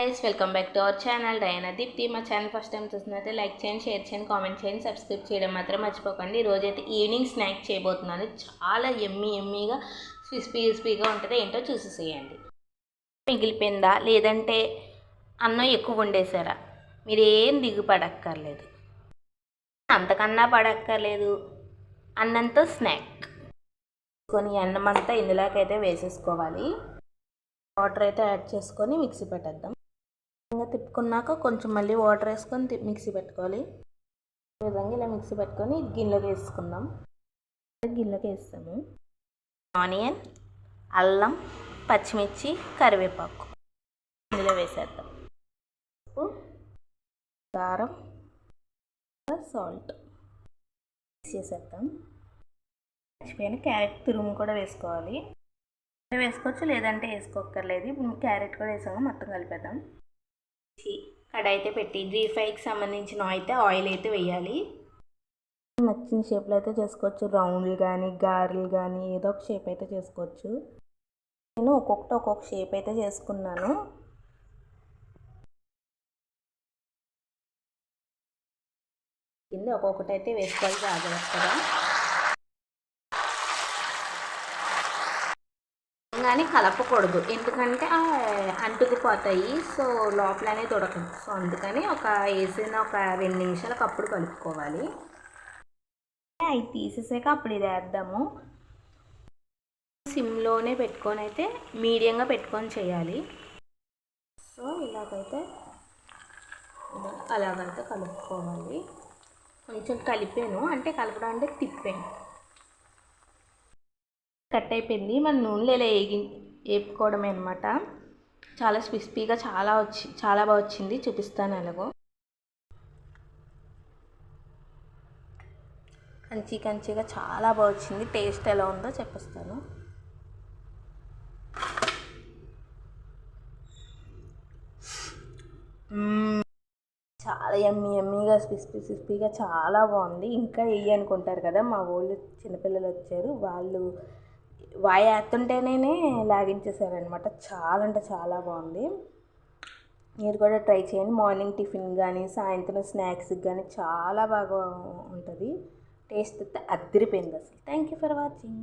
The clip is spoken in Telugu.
Guys welcome back to our channel Diana Deepti. మా ఛానల్ ఫస్ట్ టైం చూస్తున్నట్లయితే లైక్ చేయండి, షేర్ చేయండి, కామెంట్ చేయండి, సబ్స్క్రైబ్ చేయడం మాత్రం మర్చిపోకండి. ఈరోజైతే ఈవినింగ్ స్నాక్ చేయబోతున్నాను. చాలా ఎమ్మీగా క్రిస్పీగా ఉంటుంది. ఏంటో చూసేసేయండి. మిగిలిపోయిందా లేదంటే అన్నం ఎక్కువ వండేసారా, మీరేం దిగుపడక్కర్లేదు, అంతకన్నా పడక్కర్లేదు. అన్నంతో స్నాక్ కొని అన్నం అంతా ఇందులోకైతే వేసేసుకోవాలి. వాటర్ అయితే యాడ్ చేసుకొని మిక్సీ పెట్టేద్దాం. తిప్పుకున్నాక కొంచెం మళ్ళీ వాటర్ వేసుకొని మిక్సీ పెట్టుకోవాలి. ఈ విధంగా ఇలా మిక్సీ పెట్టుకొని గిన్నెలోకి వేసుకుందాం. గిన్నెలోకి వేస్తాము ఆనియన్, అల్లం, పచ్చిమిర్చి, కరివేపాకు ఇందులో వేసేద్దాం. ఉప్పు, కారం, సాల్ట్ వేసేద్దాం. మర్చిపోయిన క్యారెట్ తురుము కూడా వేసుకోవాలి. వేసుకోవచ్చు లేదంటే వేసుకోక్కర్లేదు. ఇప్పుడు క్యారెట్ కూడా వేసాము. మొత్తం కలిపేద్దాం. కడాయి అయితే పెట్టి డీప్ ఫ్రైకి సంబంధించిన ఆయిల్ అయితే వేయాలి. నచ్చిన షేప్లో అయితే చేసుకోవచ్చు. రౌండ్లు కానీ గారెలు కానీ ఏదో ఒక షేప్ అయితే చేసుకోవచ్చు. నేను ఒక్కొక్క షేప్ అయితే చేసుకున్నాను. కింద ఒక్కొక్కటి అయితే వేసుకోవాలి జాగ్రత్తగా. కానీ కలపకూడదు, ఎందుకంటే అంటుకుపోతాయి. సో లోపలనే దొరకదు. సో అందుకని వేసిన ఒక 2 నిమిషాలకు అప్పుడు కలుపుకోవాలి. అవి తీసేసాక అప్పుడు ఇది వేద్దాము. సిమ్లోనే పెట్టుకొని అయితే మీడియంగా పెట్టుకొని చేయాలి. సో అలాగైతే కలుపుకోవాలి. కొంచెం కలిపాను, అంటే కలపడం అంటే తిప్పాను. కట్ అయిపోయింది. మన నూనెలో ఇలా వేపుకోవడమే అనమాట. చాలా క్రిస్పీగా చాలా బాగా వచ్చింది. చూపిస్తాను ఎలాగో. కంచిగా చాలా బాగా వచ్చింది. టేస్ట్ ఎలా ఉందో చెప్పిస్తాను. చాలా ఎమ్మీగా క్రిస్పీగా చాలా బాగుంది. ఇంకా వెయ్యి అనుకుంటారు కదా, మా వాళ్ళు చిన్నపిల్లలు వచ్చారు, వాళ్ళు వాయి ఎత్తుంటేనే లాగించేసారనమాట. చాలా అంటే చాలా బాగుంది. మీరు కూడా ట్రై చేయండి. మార్నింగ్ టిఫిన్ కానీ సాయంత్రం స్నాక్స్కి కానీ చాలా బాగా ఉంటుంది. టేస్ట్ అయితే అదిరిపోయింది అసలు. Thank you for watching.